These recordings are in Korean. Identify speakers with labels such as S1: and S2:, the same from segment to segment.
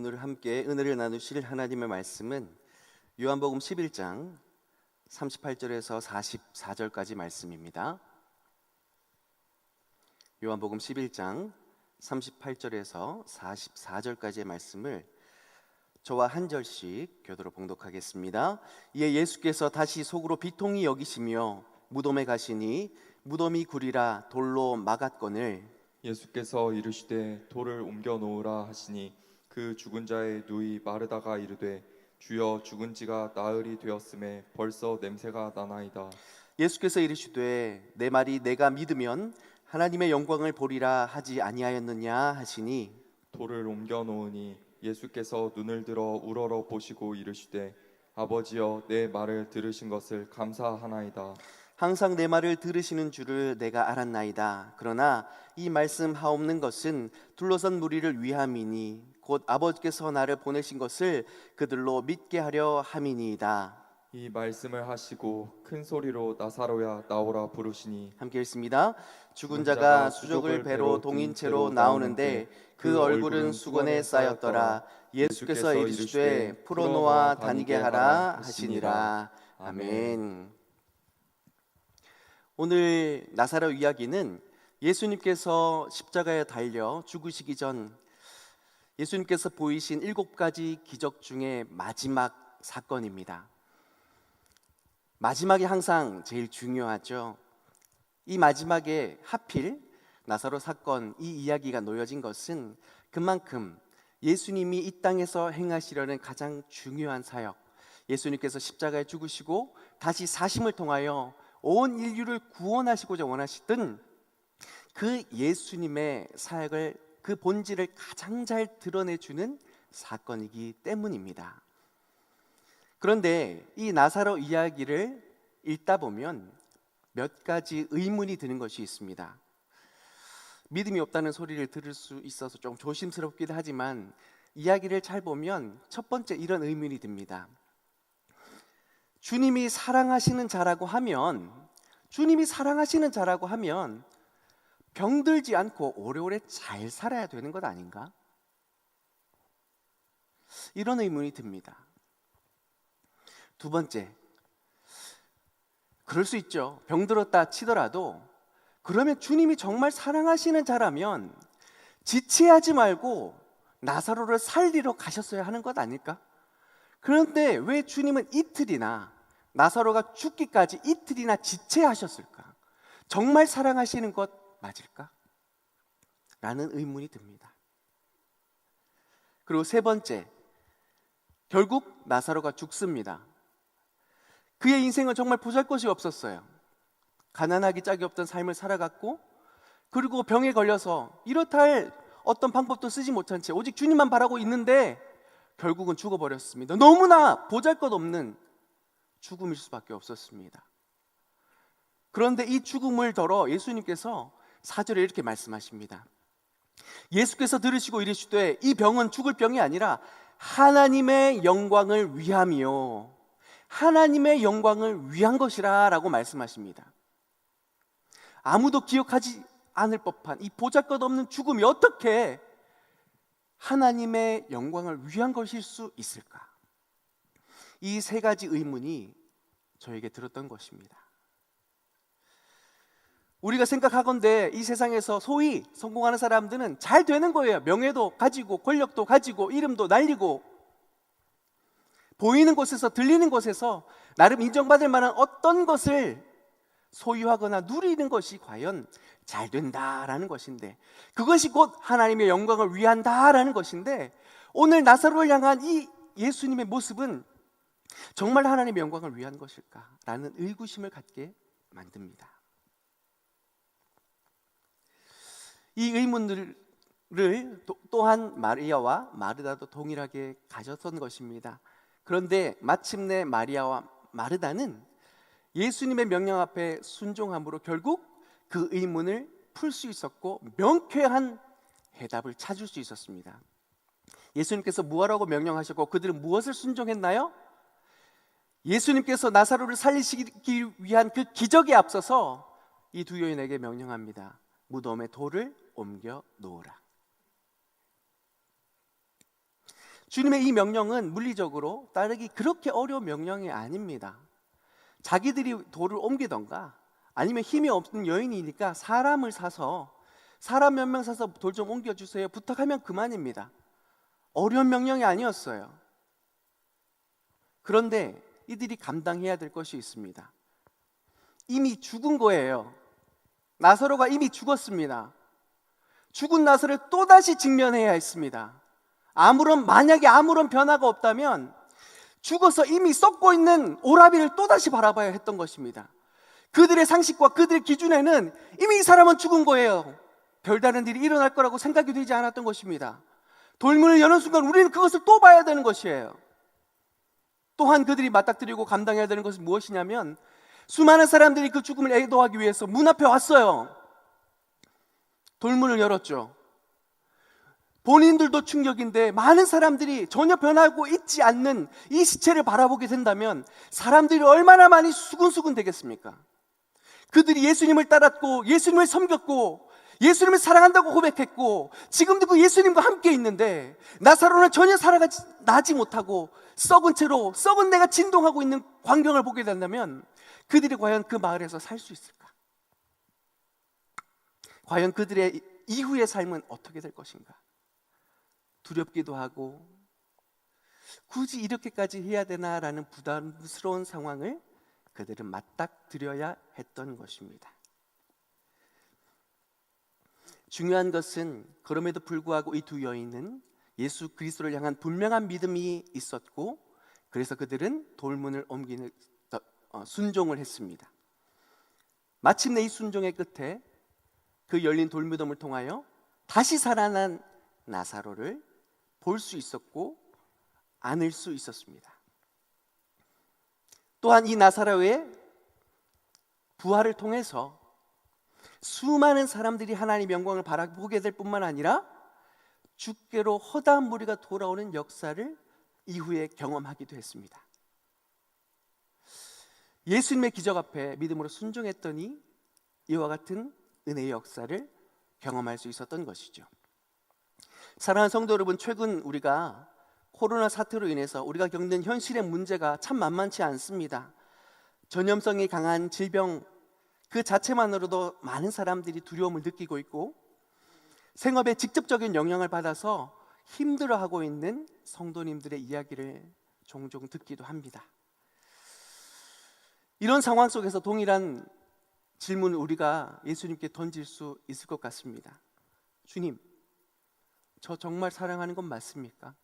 S1: 오늘 함께 은혜를 나누실 하나님의 말씀은 요한복음 11장 38절에서 44절까지 말씀입니다. 요한복음 11장 38절에서 44절까지의 말씀을 저와 한 절씩 교도로 봉독하겠습니다. 이에 예수께서 다시 속으로 비통히 여기시며 무덤에 가시니 무덤이 구리라 돌로 막았거늘
S2: 예수께서 이르시되 돌을 옮겨 놓으라 하시니 그 죽은 자의 누이 마르다가 이르되 주여 죽은 지가 나흘이 되었음에 벌써 냄새가 나나이다.
S1: 예수께서 이르시되 내 말이 내가 믿으면 하나님의 영광을 보리라 하지 아니하였느냐 하시니
S2: 돌을 옮겨 놓으니 예수께서 눈을 들어 우러러 보시고 이르시되 아버지여 내 말을 들으신 것을 감사하나이다.
S1: 항상 내 말을 들으시는 줄을 내가 알았나이다. 그러나 이 말씀 하옵는 것은 둘러선 무리를 위함이니 곧 아버지께서 나를 보내신 것을 그들로 믿게 하려 함이니이다.
S2: 이 말씀을 하시고 큰 소리로 나사로야 나오라 부르시니
S1: 함께 읽습니다. 죽은 자가 수족을 배로 동인 채로 나오는데 그 얼굴은 수건에 쌓였더라. 예수께서 이르시되 풀어놓아 다니게 하라 하시니라. 아멘. 오늘 나사로 이야기는 예수님께서 십자가에 달려 죽으시기 전 예수님께서 보이신 7가지 기적 중에 마지막 사건입니다. 마지막이 항상 제일 중요하죠. 이 마지막에 하필 나사로 사건, 이 이야기가 놓여진 것은 그만큼 예수님이 이 땅에서 행하시려는 가장 중요한 사역, 예수님께서 십자가에 죽으시고 다시 사심을 통하여 온 인류를 구원하시고자 원하시던 그 예수님의 사역을, 그 본질을 가장 잘 드러내주는 사건이기 때문입니다. 그런데 이 나사로 이야기를 읽다 보면 몇 가지 의문이 드는 것이 있습니다. 믿음이 없다는 소리를 들을 수 있어서 좀 조심스럽기도 하지만 이야기를 잘 보면 첫 번째 이런 의문이 듭니다. 주님이 사랑하시는 자라고 하면 병들지 않고 오래오래 잘 살아야 되는 것 아닌가? 이런 의문이 듭니다. 두 번째, 그럴 수 있죠. 병들었다 치더라도 그러면 주님이 정말 사랑하시는 자라면 지체하지 말고 나사로를 살리러 가셨어야 하는 것 아닐까? 그런데 왜 주님은 나사로가 죽기까지 이틀이나 지체하셨을까? 정말 사랑하시는 것 맞을까? 라는 의문이 듭니다. 그리고 세 번째, 결국 나사로가 죽습니다. 그의 인생은 정말 보잘것이 없었어요. 가난하기 짝이 없던 삶을 살아갔고, 그리고 병에 걸려서 이렇다 할 어떤 방법도 쓰지 못한 채 오직 주님만 바라고 있는데 결국은 죽어버렸습니다. 너무나 보잘것없는 죽음일 수밖에 없었습니다. 그런데 이 죽음을 덜어 예수님께서 4절에 이렇게 말씀하십니다. 예수께서 들으시고 이르시되 이 병은 죽을 병이 아니라 하나님의 영광을 위함이요 하나님의 영광을 위한 것이라 라고 말씀하십니다. 아무도 기억하지 않을 법한 이 보잘것없는 죽음이 어떻게 하나님의 영광을 위한 것일 수 있을까? 이 세 가지 의문이 저에게 들었던 것입니다. 우리가 생각하건대 이 세상에서 소위 성공하는 사람들은 잘 되는 거예요. 명예도 가지고 권력도 가지고 이름도 날리고 보이는 곳에서 들리는 곳에서 나름 인정받을 만한 어떤 것을 소유하거나 누리는 것이 과연 잘 된다라는 것인데, 그것이 곧 하나님의 영광을 위한다라는 것인데, 오늘 나사로를 향한 이 예수님의 모습은 정말 하나님의 영광을 위한 것일까라는 의구심을 갖게 만듭니다. 이 의문들을 또한 마리아와 마르다도 동일하게 가졌던 것입니다. 그런데 마침내 마리아와 마르다는 예수님의 명령 앞에 순종함으로 결국 그 의문을 풀 수 있었고 명쾌한 해답을 찾을 수 있었습니다. 예수님께서 무엇라고 명령하셨고 그들은 무엇을 순종했나요? 예수님께서 나사로를 살리시기 위한 그 기적에 앞서서 이 두 여인에게 명령합니다. 무덤에 돌을 옮겨 놓으라. 주님의 이 명령은 물리적으로 따르기 그렇게 어려운 명령이 아닙니다. 자기들이 돌을 옮기던가 아니면 힘이 없는 여인이니까 사람을 사서 사람 몇 명 사서 돌 좀 옮겨주세요 부탁하면 그만입니다. 어려운 명령이 아니었어요. 그런데 이들이 감당해야 될 것이 있습니다. 이미 죽은 거예요. 나사로가 이미 죽었습니다. 죽은 나사로를 또다시 직면해야 했습니다. 만약에 아무런 변화가 없다면 죽어서 이미 썩고 있는 오라비를 또다시 바라봐야 했던 것입니다. 그들의 상식과 그들의 기준에는 이미 이 사람은 죽은 거예요. 별다른 일이 일어날 거라고 생각이 되지 않았던 것입니다. 돌문을 여는 순간 우리는 그것을 또 봐야 되는 것이에요. 또한 그들이 맞닥뜨리고 감당해야 되는 것은 무엇이냐면 수많은 사람들이 그 죽음을 애도하기 위해서 문 앞에 왔어요. 돌문을 열었죠. 본인들도 충격인데 많은 사람들이 전혀 변하고 있지 않는 이 시체를 바라보게 된다면 사람들이 얼마나 많이 수근수근 되겠습니까? 그들이 예수님을 따랐고 예수님을 섬겼고 예수님을 사랑한다고 고백했고 지금도 그 예수님과 함께 있는데 나사로는 전혀 살아나지 못하고 썩은 채로 썩은 내가 진동하고 있는 광경을 보게 된다면 그들이 과연 그 마을에서 살 수 있을까? 과연 그들의 이후의 삶은 어떻게 될 것인가? 두렵기도 하고 굳이 이렇게까지 해야 되나라는 부담스러운 상황을 그들은 맞닥뜨려야 했던 것입니다. 중요한 것은 그럼에도 불구하고 이 두 여인은 예수 그리스도를 향한 분명한 믿음이 있었고 그래서 그들은 돌문을 옮기는 순종을 했습니다. 마침내 이 순종의 끝에 그 열린 돌무덤을 통하여 다시 살아난 나사로를 볼 수 있었고 안을 수 있었습니다. 또한 이 나사로의 부활을 통해서 수많은 사람들이 하나님의 영광을 바라보게 될 뿐만 아니라 주께로 허다한 무리가 돌아오는 역사를 이후에 경험하기도 했습니다. 예수님의 기적 앞에 믿음으로 순종했더니 이와 같은 은혜의 역사를 경험할 수 있었던 것이죠. 사랑하는 성도 여러분, 최근 우리가 코로나 사태로 인해서 우리가 겪는 현실의 문제가 참 만만치 않습니다. 전염성이 강한 질병 그 자체만으로도 많은 사람들이 두려움을 느끼고 있고 생업에 직접적인 영향을 받아서 힘들어하고 있는 성도님들의 이야기를 종종 듣기도 합니다. 이런 상황 속에서 동일한 질문을 우리가 예수님께 던질 수 있을 것 같습니다. 주님, 저 정말 사랑하는 건 맞습니까?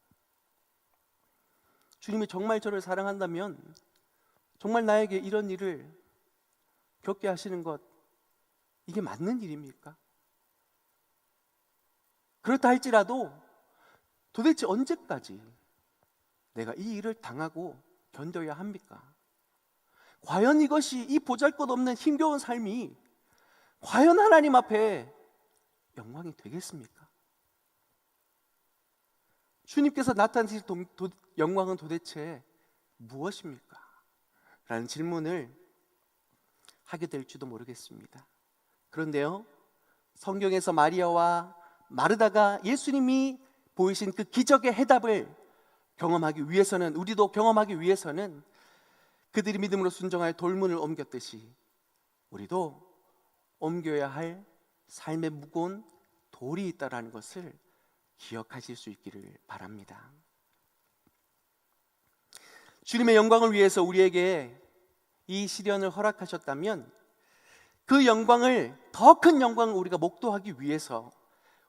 S1: 주님이 정말 저를 사랑한다면 정말 나에게 이런 일을 겪게 하시는 것 이게 맞는 일입니까? 그렇다 할지라도 도대체 언제까지 내가 이 일을 당하고 견뎌야 합니까? 과연 이것이 이 보잘것없는 힘겨운 삶이 과연 하나님 앞에 영광이 되겠습니까? 주님께서 나타내실 영광은 도대체 무엇입니까? 라는 질문을 하게 될지도 모르겠습니다. 그런데요, 성경에서 마리아와 마르다가 예수님이 보이신 그 기적의 해답을 경험하기 위해서는, 우리도 경험하기 위해서는 그들이 믿음으로 순종하여 돌문을 옮겼듯이 우리도 옮겨야 할 삶의 무거운 돌이 있다는 것을 기억하실 수 있기를 바랍니다. 주님의 영광을 위해서 우리에게 이 시련을 허락하셨다면 그 영광을, 더 큰 영광을 우리가 목도하기 위해서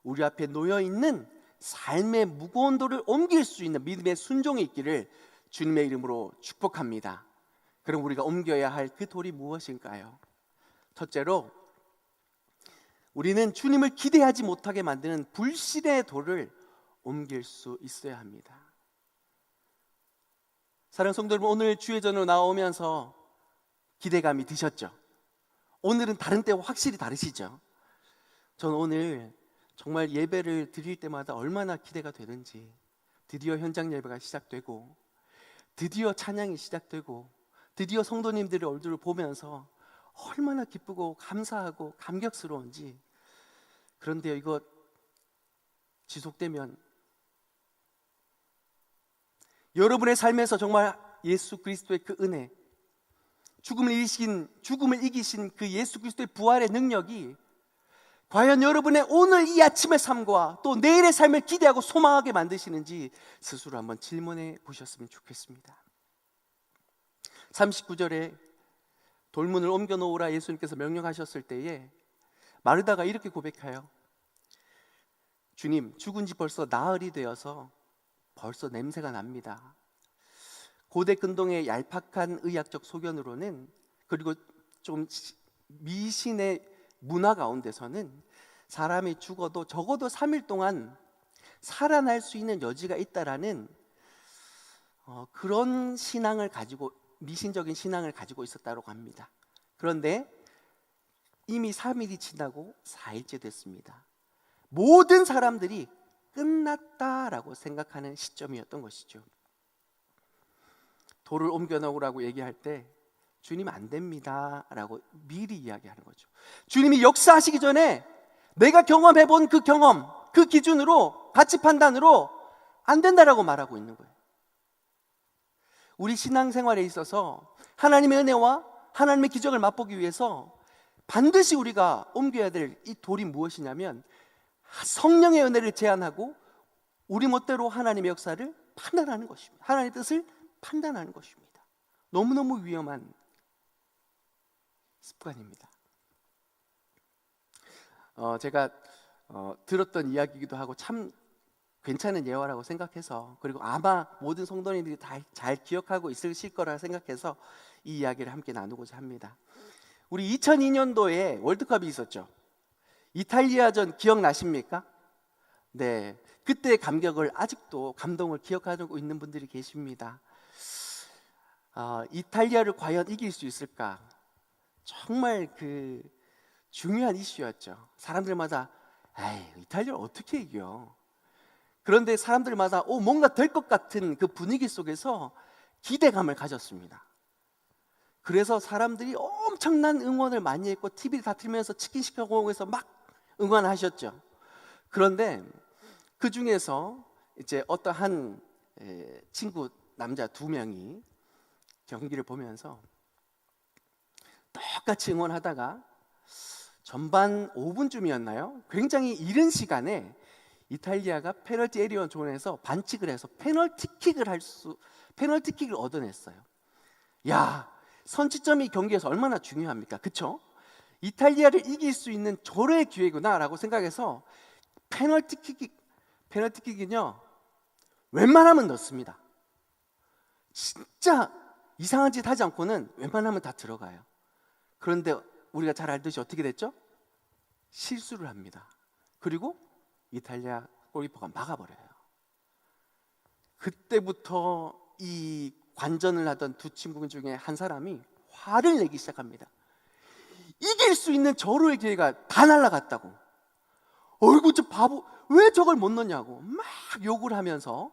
S1: 우리 앞에 놓여있는 삶의 무거운 돌을 옮길 수 있는 믿음의 순종이 있기를 주님의 이름으로 축복합니다. 그럼 우리가 옮겨야 할 그 돌이 무엇일까요? 첫째로, 우리는 주님을 기대하지 못하게 만드는 불신의 돌을 옮길 수 있어야 합니다. 사랑하는 성도 여러분, 오늘 주의전으로 나오면서 기대감이 드셨죠? 오늘은 다른 때와 확실히 다르시죠? 저는 오늘 정말 예배를 드릴 때마다 얼마나 기대가 되는지, 드디어 현장 예배가 시작되고 드디어 찬양이 시작되고 드디어 성도님들의 얼굴을 보면서 얼마나 기쁘고 감사하고 감격스러운지. 그런데요, 이거 지속되면 여러분의 삶에서 정말 예수 그리스도의 그 은혜, 죽음을 이기신 그 예수 그리스도의 부활의 능력이 과연 여러분의 오늘 이 아침의 삶과 또 내일의 삶을 기대하고 소망하게 만드시는지 스스로 한번 질문해 보셨으면 좋겠습니다. 39절에 돌문을 옮겨 놓으라 예수님께서 명령하셨을 때에 마르다가 이렇게 고백해요. 주님, 죽은 지 벌써 나흘이 되어서 벌써 냄새가 납니다. 고대 근동의 얄팍한 의학적 소견으로는, 그리고 좀 미신의 문화 가운데서는 사람이 죽어도 적어도 3일 동안 살아날 수 있는 여지가 있다라는 그런 신앙을 가지고, 미신적인 신앙을 가지고 있었다고 합니다. 그런데 이미 3일이 지나고 4일째 됐습니다. 모든 사람들이 끝났다라고 생각하는 시점이었던 것이죠. 돌을 옮겨 놓으라고 얘기할 때 주님 안 됩니다 라고 미리 이야기하는 거죠. 주님이 역사하시기 전에 내가 경험해 본 그 경험, 그 기준으로, 가치 판단으로 안 된다라고 말하고 있는 거예요. 우리 신앙생활에 있어서 하나님의 은혜와 하나님의 기적을 맛보기 위해서 반드시 우리가 옮겨야 될 이 돌이 무엇이냐면 성령의 은혜를 제한하고 우리 멋대로 하나님의 역사를 판단하는 것입니다. 하나님의 뜻을 판단하는 것입니다. 너무너무 위험한 습관입니다. 제가 들었던 이야기이기도 하고 참 괜찮은 예화라고 생각해서, 그리고 아마 모든 성도님들이 다 잘 기억하고 있으실 거라 생각해서 이 이야기를 함께 나누고자 합니다. 우리 2002년도에 월드컵이 있었죠. 이탈리아전 기억나십니까? 네, 그때의 감격을 아직도, 감동을 기억하고 있는 분들이 계십니다. 이탈리아를 과연 이길 수 있을까? 정말 그 중요한 이슈였죠. 사람들마다 이탈리아를 어떻게 이겨? 그런데 사람들마다 뭔가 될 것 같은 그 분위기 속에서 기대감을 가졌습니다. 그래서 사람들이 엄청난 응원을 많이 했고 TV를 다 틀면서 치킨 시켜먹으면서 막 응원하셨죠. 그런데 그 중에서 이제 어떠한 친구 남자 2명이 경기를 보면서 똑같이 응원하다가 전반 5분쯤이었나요? 굉장히 이른 시간에 이탈리아가 페널티 에리어 존에서 반칙을 해서 페널티킥을 얻어냈어요. 야, 선취점이 경기에서 얼마나 중요합니까? 그쵸? 이탈리아를 이길 수 있는 절호의 기회구나라고 생각해서 페널티킥은요 웬만하면 넣습니다. 진짜 이상한 짓 하지 않고는 웬만하면 다 들어가요. 그런데 우리가 잘 알듯이 어떻게 됐죠? 실수를 합니다. 그리고 이탈리아 골키퍼가 막아버려요. 그때부터 이 관전을 하던 두 친구 중에 한 사람이 화를 내기 시작합니다. 이길 수 있는 절호의 기회가 다 날아갔다고. 어이구 저 바보, 왜 저걸 못 넣냐고 막 욕을 하면서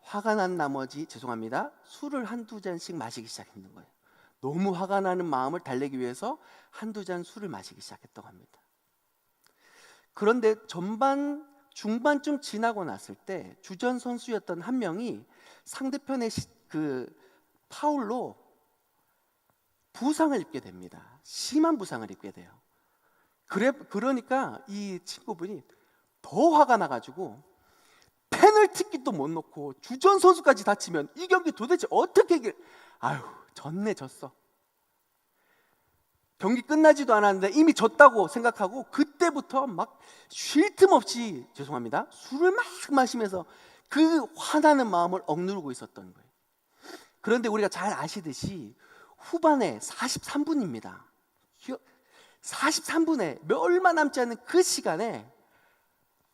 S1: 화가 난 나머지, 죄송합니다, 술을 한두 잔씩 마시기 시작했는 거예요. 너무 화가 나는 마음을 달래기 위해서 한두 잔 술을 마시기 시작했다고 합니다. 그런데 전반 중반쯤 지나고 났을 때 주전 선수였던 한 명이 상대편의 그 파울로 부상을 입게 됩니다. 심한 부상을 입게 돼요. 그러니까 이 친구분이 더 화가 나가지고 페널티킥도 못 넣고 주전 선수까지 다치면 이 경기 도대체 어떻게 졌어. 경기 끝나지도 않았는데 이미 졌다고 생각하고 그때부터 막 쉴 틈 없이, 죄송합니다, 술을 막 마시면서 그 화나는 마음을 억누르고 있었던 거예요. 그런데 우리가 잘 아시듯이 후반에 43분입니다. 43분에 얼마 남지 않은 그 시간에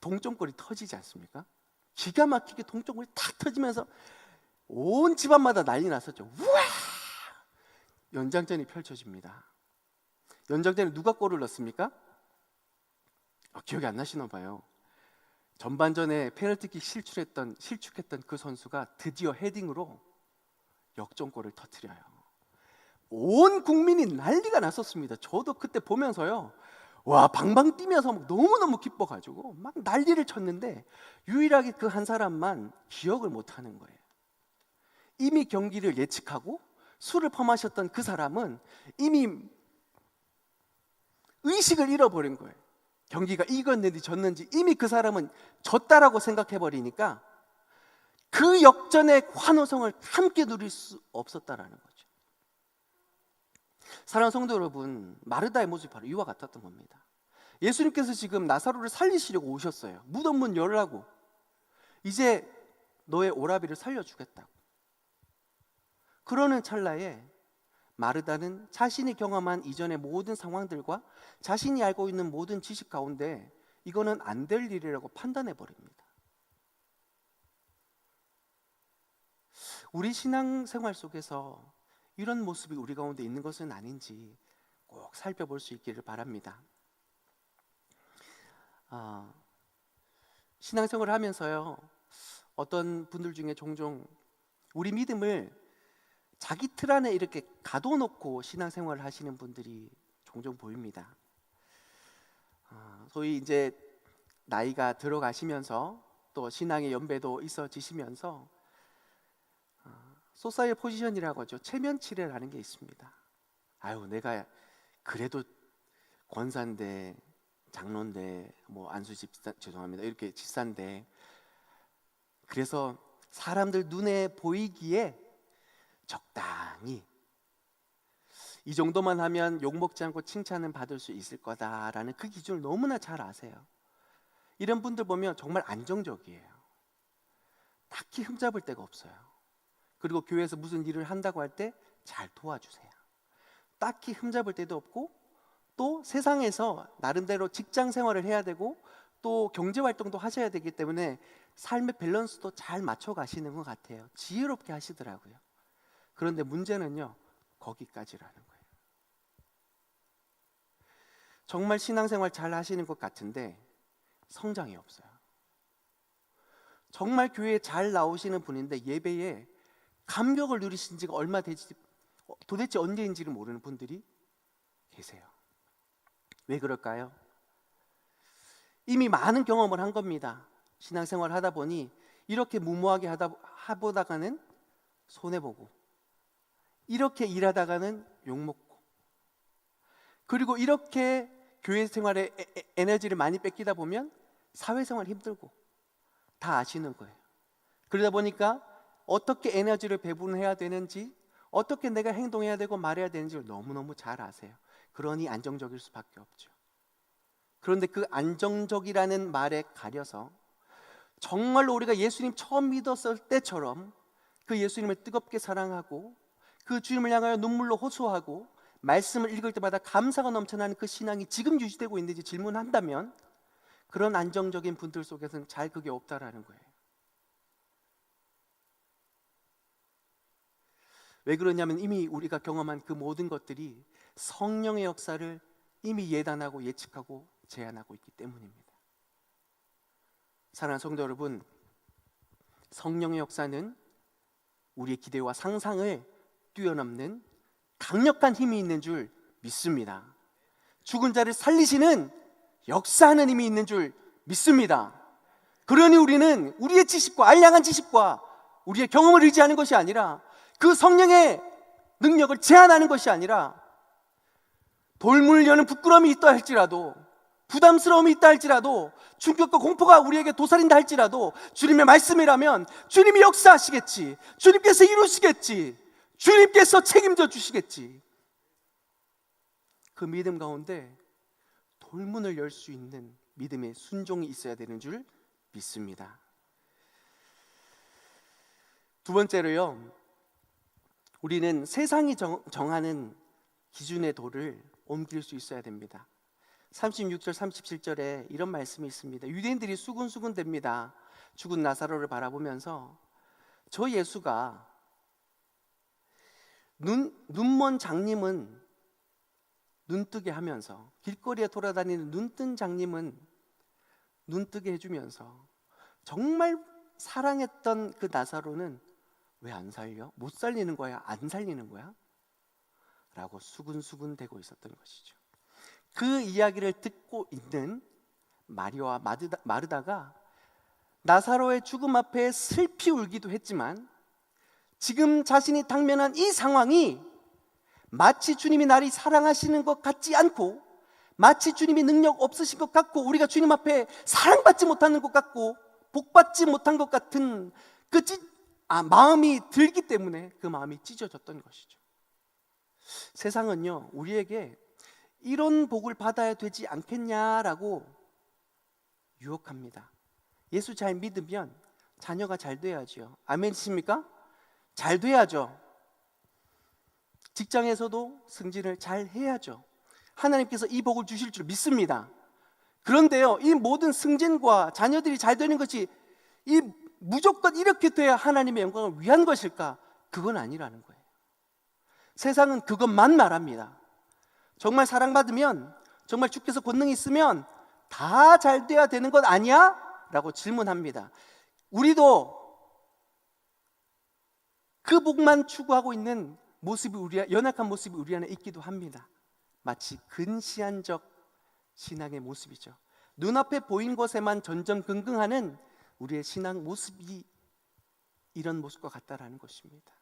S1: 동점골이 터지지 않습니까? 기가 막히게 동점골이 탁 터지면서 온 집안마다 난리 났었죠. 우와! 연장전이 펼쳐집니다. 연장전에 누가 골을 넣습니까? 기억이 안 나시나 봐요. 전반전에 페널티킥 실축했던 그 선수가 드디어 헤딩으로 역전골을 터뜨려요. 온 국민이 난리가 났었습니다. 저도 그때 보면서요, 와, 방방 뛰면서 막 너무너무 기뻐가지고 막 난리를 쳤는데 유일하게 그 한 사람만 기억을 못하는 거예요. 이미 경기를 예측하고 술을 퍼마셨던 그 사람은 이미 의식을 잃어버린 거예요. 경기가 이겼는지 졌는지 이미 그 사람은 졌다라고 생각해버리니까 그 역전의 환호성을 함께 누릴 수 없었다라는 거죠. 사랑하는 성도 여러분, 마르다의 모습이 바로 이와 같았던 겁니다. 예수님께서 지금 나사로를 살리시려고 오셨어요. 무덤 문 열라고. 이제 너의 오라비를 살려주겠다고. 그러는 찰나에 마르다는 자신이 경험한 이전의 모든 상황들과 자신이 알고 있는 모든 지식 가운데 이거는 안 될 일이라고 판단해 버립니다. 우리 신앙생활 속에서 이런 모습이 우리 가운데 있는 것은 아닌지 꼭 살펴볼 수 있기를 바랍니다. 신앙생활을 하면서요, 어떤 분들 중에 종종 우리 믿음을 자기 틀 안에 이렇게 가둬놓고 신앙생활을 하시는 분들이 종종 보입니다. 소위 이제 나이가 들어가시면서 또 신앙의 연배도 있어지시면서 소사이어 포지션이라고 하죠. 체면치레라는 게 있습니다. 아유, 내가 그래도 권사인데, 장로인데, 뭐 안수 집사, 죄송합니다, 이렇게 집사인데, 그래서 사람들 눈에 보이기에 적당히 이 정도만 하면 욕먹지 않고 칭찬은 받을 수 있을 거다라는 그 기준을 너무나 잘 아세요. 이런 분들 보면 정말 안정적이에요. 딱히 흠잡을 데가 없어요. 그리고 교회에서 무슨 일을 한다고 할 때 잘 도와주세요. 딱히 흠잡을 데도 없고, 또 세상에서 나름대로 직장 생활을 해야 되고 또 경제 활동도 하셔야 되기 때문에 삶의 밸런스도 잘 맞춰 가시는 것 같아요. 지혜롭게 하시더라고요. 그런데 문제는요, 거기까지라는 거예요. 정말 신앙생활 잘 하시는 것 같은데 성장이 없어요. 정말 교회에 잘 나오시는 분인데 예배에 감격을 누리신 지가 얼마 되지, 도대체 언제인지를 모르는 분들이 계세요. 왜 그럴까요? 이미 많은 경험을 한 겁니다. 신앙생활 하다 보니 이렇게 무모하게 하보다가는 손해보고, 이렇게 일하다가는 욕먹고, 그리고 이렇게 교회 생활에 에너지를 많이 뺏기다 보면 사회생활 힘들고 다 아시는 거예요. 그러다 보니까 어떻게 에너지를 배분해야 되는지, 어떻게 내가 행동해야 되고 말해야 되는지를 너무너무 잘 아세요. 그러니 안정적일 수밖에 없죠. 그런데 그 안정적이라는 말에 가려서 정말로 우리가 예수님 처음 믿었을 때처럼 그 예수님을 뜨겁게 사랑하고 그 주님을 향하여 눈물로 호소하고 말씀을 읽을 때마다 감사가 넘쳐나는 그 신앙이 지금 유지되고 있는지 질문한다면 그런 안정적인 분들 속에서는 잘 그게 없다라는 거예요. 왜 그러냐면 이미 우리가 경험한 그 모든 것들이 성령의 역사를 이미 예단하고 예측하고 제안하고 있기 때문입니다. 사랑하는 성도 여러분, 성령의 역사는 우리의 기대와 상상을 뛰어넘는 강력한 힘이 있는 줄 믿습니다. 죽은 자를 살리시는 역사하는 힘이 있는 줄 믿습니다. 그러니 우리는 우리의 지식과 알량한 지식과 우리의 경험을 의지하는 것이 아니라 그 성령의 능력을 제한하는 것이 아니라 돌문을 여는 부끄러움이 있다 할지라도, 부담스러움이 있다 할지라도, 충격과 공포가 우리에게 도사린다 할지라도 주님의 말씀이라면 주님이 역사하시겠지, 주님께서 이루시겠지, 주님께서 책임져 주시겠지. 그 믿음 가운데 돌문을 열 수 있는 믿음의 순종이 있어야 되는 줄 믿습니다. 두 번째로요, 우리는 세상이 정하는 기준의 도를 옮길 수 있어야 됩니다. 36절 37절에 이런 말씀이 있습니다. 유대인들이 수군수군 됩니다. 죽은 나사로를 바라보면서 저 예수가 눈먼 장님은 눈뜨게 하면서, 길거리에 돌아다니는 눈뜬 장님은 눈뜨게 해주면서 정말 사랑했던 그 나사로는 왜 안 살려? 못 살리는 거야? 안 살리는 거야? 라고 수군수군 대고 있었던 것이죠. 그 이야기를 듣고 있는 마리아와 마르다가 나사로의 죽음 앞에 슬피 울기도 했지만 지금 자신이 당면한 이 상황이 마치 주님이 나를 사랑하시는 것 같지 않고, 마치 주님이 능력 없으신 것 같고, 우리가 주님 앞에 사랑받지 못하는 것 같고 복받지 못한 것 같은 마음이 들기 때문에 그 마음이 찢어졌던 것이죠. 세상은요, 우리에게 이런 복을 받아야 되지 않겠냐라고 유혹합니다. 예수 잘 믿으면 자녀가 잘 돼야죠. 아멘이십니까? 잘 돼야죠. 직장에서도 승진을 잘 해야죠. 하나님께서 이 복을 주실 줄 믿습니다. 그런데요, 이 모든 승진과 자녀들이 잘 되는 것이 무조건 이렇게 돼야 하나님의 영광을 위한 것일까? 그건 아니라는 거예요. 세상은 그것만 말합니다. 정말 사랑받으면, 정말 주께서 권능이 있으면 다 잘 돼야 되는 것 아니야? 라고 질문합니다. 우리도 그 복만 추구하고 있는 모습이 연약한 모습이 우리 안에 있기도 합니다. 마치 근시안적 신앙의 모습이죠. 눈앞에 보인 것에만 전전긍긍하는 우리의 신앙 모습이 이런 모습과 같다라는 것입니다.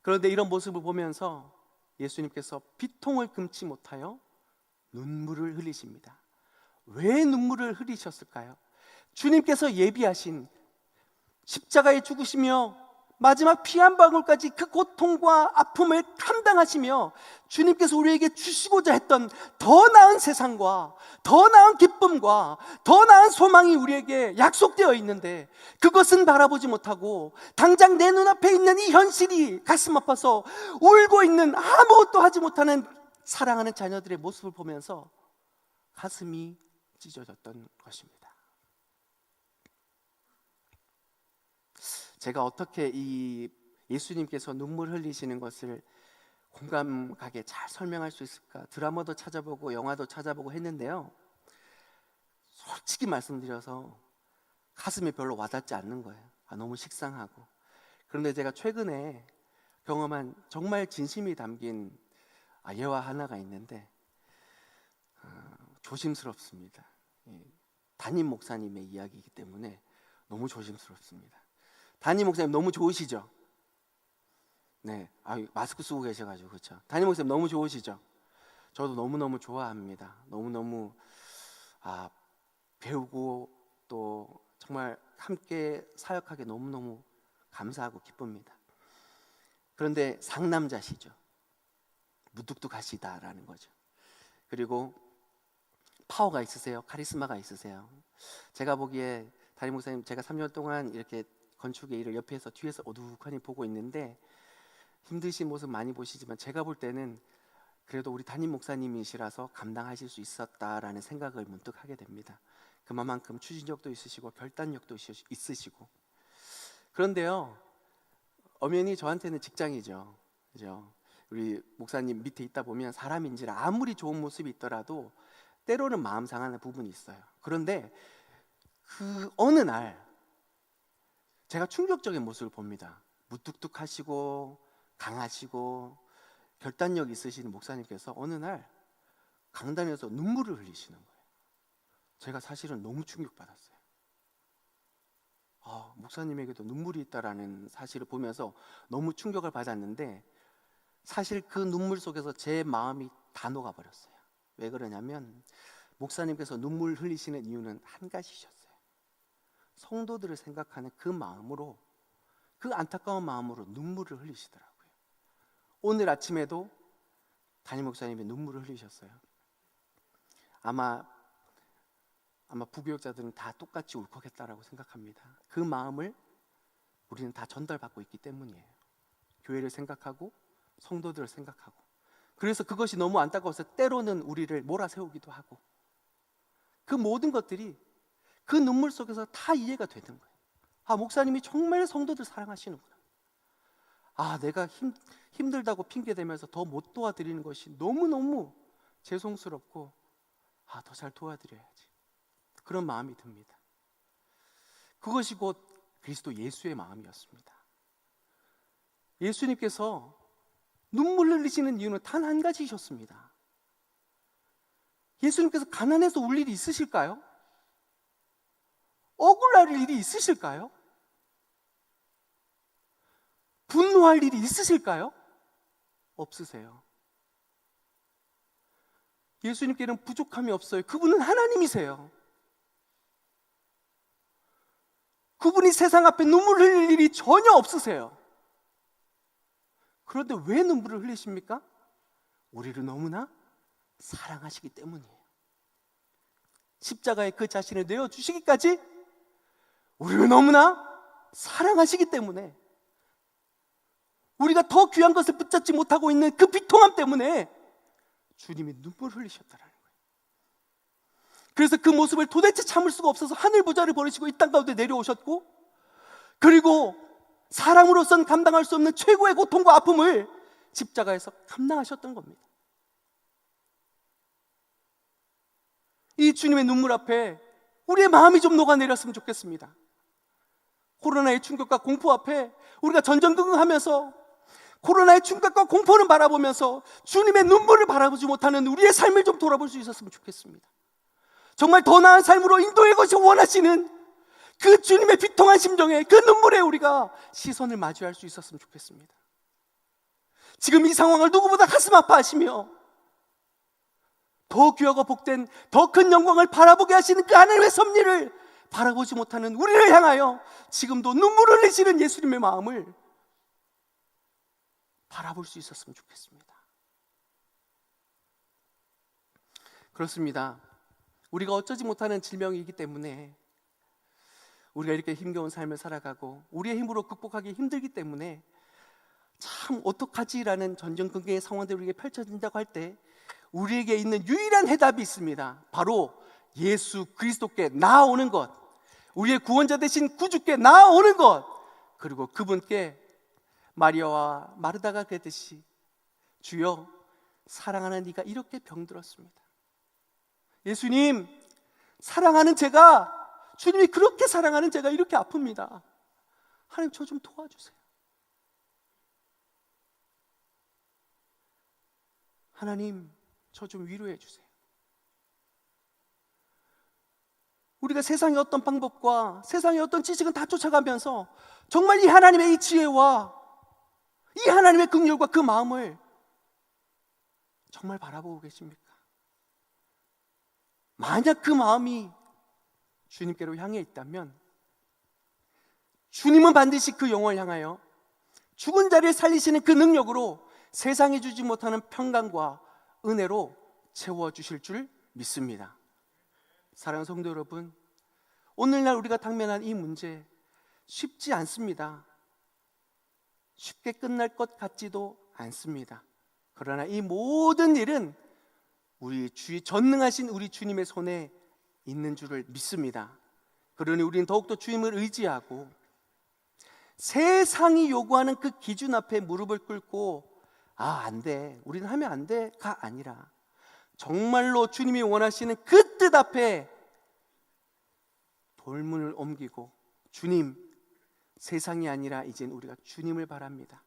S1: 그런데 이런 모습을 보면서 예수님께서 피통을 금치 못하여 눈물을 흘리십니다. 왜 눈물을 흘리셨을까요? 주님께서 예비하신 십자가에 죽으시며 마지막 피 한 방울까지 그 고통과 아픔을 감당하시며 주님께서 우리에게 주시고자 했던 더 나은 세상과 더 나은 기쁨과 더 나은 소망이 우리에게 약속되어 있는데, 그것은 바라보지 못하고 당장 내 눈앞에 있는 이 현실이 가슴 아파서 울고 있는, 아무것도 하지 못하는 사랑하는 자녀들의 모습을 보면서 가슴이 찢어졌던 것입니다. 제가 어떻게 이 예수님께서 눈물 흘리시는 것을 공감 가게 잘 설명할 수 있을까? 드라마도 찾아보고 영화도 찾아보고 했는데요, 솔직히 말씀드려서 가슴에 별로 와닿지 않는 거예요. 너무 식상하고. 그런데 제가 최근에 경험한 정말 진심이 담긴 예화 하나가 있는데 조심스럽습니다. 담임 목사님의 이야기이기 때문에 너무 조심스럽습니다. 담임 목사님 너무 좋으시죠? 네, 마스크 쓰고 계셔가지고. 그렇죠? 담임 목사님 너무 좋으시죠? 저도 너무너무 좋아합니다. 너무너무 배우고 또 정말 함께 사역하기 너무너무 감사하고 기쁩니다. 그런데 상남자시죠. 무뚝뚝하시다라는 거죠. 그리고 파워가 있으세요. 카리스마가 있으세요. 제가 보기에 담임 목사님, 제가 3년 동안 이렇게 건축의 일을 옆에서 뒤에서 어둑하니 보고 있는데 힘드신 모습 많이 보시지만 제가 볼 때는 그래도 우리 담임 목사님이시라서 감당하실 수 있었다라는 생각을 문득 하게 됩니다. 그만큼 추진력도 있으시고 결단력도 있으시고. 그런데요, 엄연히 저한테는 직장이죠. 그죠? 우리 목사님 밑에 있다 보면 사람인지라 아무리 좋은 모습이 있더라도 때로는 마음 상하는 부분이 있어요. 그런데 그 어느 날 제가 충격적인 모습을 봅니다. 무뚝뚝하시고 강하시고 결단력 있으신 목사님께서 어느 날 강단에서 눈물을 흘리시는 거예요. 제가 사실은 너무 충격받았어요. 목사님에게도 눈물이 있다라는 사실을 보면서 너무 충격을 받았는데, 사실 그 눈물 속에서 제 마음이 다 녹아버렸어요. 왜 그러냐면 목사님께서 눈물 흘리시는 이유는 한 가지셨어요. 성도들을 생각하는 그 마음으로, 그 안타까운 마음으로 눈물을 흘리시더라고요. 오늘 아침에도 담임 목사님이 눈물을 흘리셨어요. 아마 부교육자들은 다 똑같이 울컥했다라고 생각합니다. 그 마음을 우리는 다 전달받고 있기 때문이에요. 교회를 생각하고 성도들을 생각하고. 그래서 그것이 너무 안타까워서 때로는 우리를 몰아세우기도 하고, 그 모든 것들이 그 눈물 속에서 다 이해가 되는 거예요. 목사님이 정말 성도들 사랑하시는구나. 내가 힘들다고 핑계대면서 더 못 도와드리는 것이 너무너무 죄송스럽고 더 잘 도와드려야지, 그런 마음이 듭니다. 그것이 곧 그리스도 예수의 마음이었습니다. 예수님께서 눈물 흘리시는 이유는 단 한 가지셨습니다. 예수님께서 가난해서 울 일이 있으실까요? 억울할 일이 있으실까요? 분노할 일이 있으실까요? 없으세요. 예수님께는 부족함이 없어요. 그분은 하나님이세요. 그분이 세상 앞에 눈물 흘릴 일이 전혀 없으세요. 그런데 왜 눈물을 흘리십니까? 우리를 너무나 사랑하시기 때문이에요. 십자가에 그 자신을 내어주시기까지 우리를 너무나 사랑하시기 때문에, 우리가 더 귀한 것을 붙잡지 못하고 있는 그 비통함 때문에 주님이 눈물을 흘리셨다는 거예요. 그래서 그 모습을 도대체 참을 수가 없어서 하늘 보좌를 버리시고 이 땅 가운데 내려오셨고, 그리고 사람으로선 감당할 수 없는 최고의 고통과 아픔을 십자가에서 감당하셨던 겁니다. 이 주님의 눈물 앞에 우리의 마음이 좀 녹아내렸으면 좋겠습니다. 코로나의 충격과 공포 앞에 우리가 전전긍긍하면서 코로나의 충격과 공포를 바라보면서 주님의 눈물을 바라보지 못하는 우리의 삶을 좀 돌아볼 수 있었으면 좋겠습니다. 정말 더 나은 삶으로 인도의 것이 원하시는 그 주님의 비통한 심정에, 그 눈물에 우리가 시선을 마주할 수 있었으면 좋겠습니다. 지금 이 상황을 누구보다 가슴 아파하시며 더 귀하고 복된 더 큰 영광을 바라보게 하시는 그 하나님의 섭리를 바라보지 못하는 우리를 향하여 지금도 눈물을 흘리시는 예수님의 마음을 바라볼 수 있었으면 좋겠습니다. 그렇습니다. 우리가 어쩌지 못하는 질병이기 때문에, 우리가 이렇게 힘겨운 삶을 살아가고 우리의 힘으로 극복하기 힘들기 때문에 참 어떡하지라는 전전긍긍의 상황들이 우리에게 펼쳐진다고 할 때 우리에게 있는 유일한 해답이 있습니다. 바로 예수 그리스도께 나아오는 것, 우리의 구원자 되신 구주께 나아오는 것, 그리고 그분께 마리아와 마르다가 그랬듯이 주여, 사랑하는 이가 이렇게 병들었습니다. 예수님, 사랑하는 제가, 주님이 그렇게 사랑하는 제가 이렇게 아픕니다. 하나님, 저 좀 도와주세요. 하나님, 저 좀 위로해 주세요. 우리가 세상의 어떤 방법과 세상의 어떤 지식은 다 쫓아가면서 정말 이 하나님의 이 지혜와 이 하나님의 긍휼과 그 마음을 정말 바라보고 계십니까? 만약 그 마음이 주님께로 향해 있다면 주님은 반드시 그 영혼을 향하여 죽은 자를 살리시는 그 능력으로 세상이 주지 못하는 평강과 은혜로 채워주실 줄 믿습니다. 사랑하는 성도 여러분, 오늘날 우리가 당면한 이 문제 쉽지 않습니다. 쉽게 끝날 것 같지도 않습니다. 그러나 이 모든 일은 우리 전능하신 우리 주님의 손에 있는 줄을 믿습니다. 그러니 우리는 더욱더 주님을 의지하고 세상이 요구하는 그 기준 앞에 무릎을 꿇고 안 돼, 우리는 하면 안 돼가 아니라 정말로 주님이 원하시는 그 뜻 앞에 돌문을 옮기고, 주님, 세상이 아니라 이젠 우리가 주님을 바랍니다.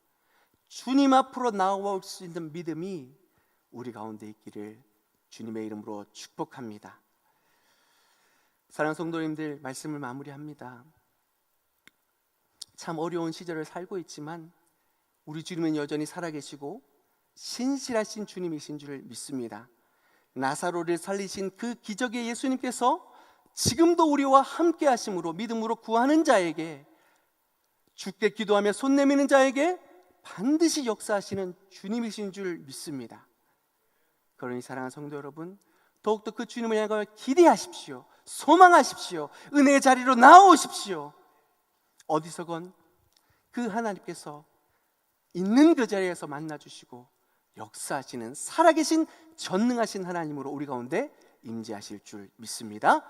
S1: 주님 앞으로 나아올 수 있는 믿음이 우리 가운데 있기를 주님의 이름으로 축복합니다. 사랑하는 성도님들, 말씀을 마무리합니다. 참 어려운 시절을 살고 있지만 우리 주님은 여전히 살아계시고 신실하신 주님이신 줄 믿습니다. 나사로를 살리신 그 기적의 예수님께서 지금도 우리와 함께 하심으로 믿음으로 구하는 자에게, 주께 기도하며 손 내미는 자에게 반드시 역사하시는 주님이신 줄 믿습니다. 그러니 사랑하는 성도 여러분, 더욱더 그 주님을 향하여 기대하십시오. 소망하십시오. 은혜의 자리로 나오십시오. 어디서건 그 하나님께서 있는 그 자리에서 만나주시고 역사하시는 살아계신 전능하신 하나님으로 우리 가운데 임재하실 줄 믿습니다.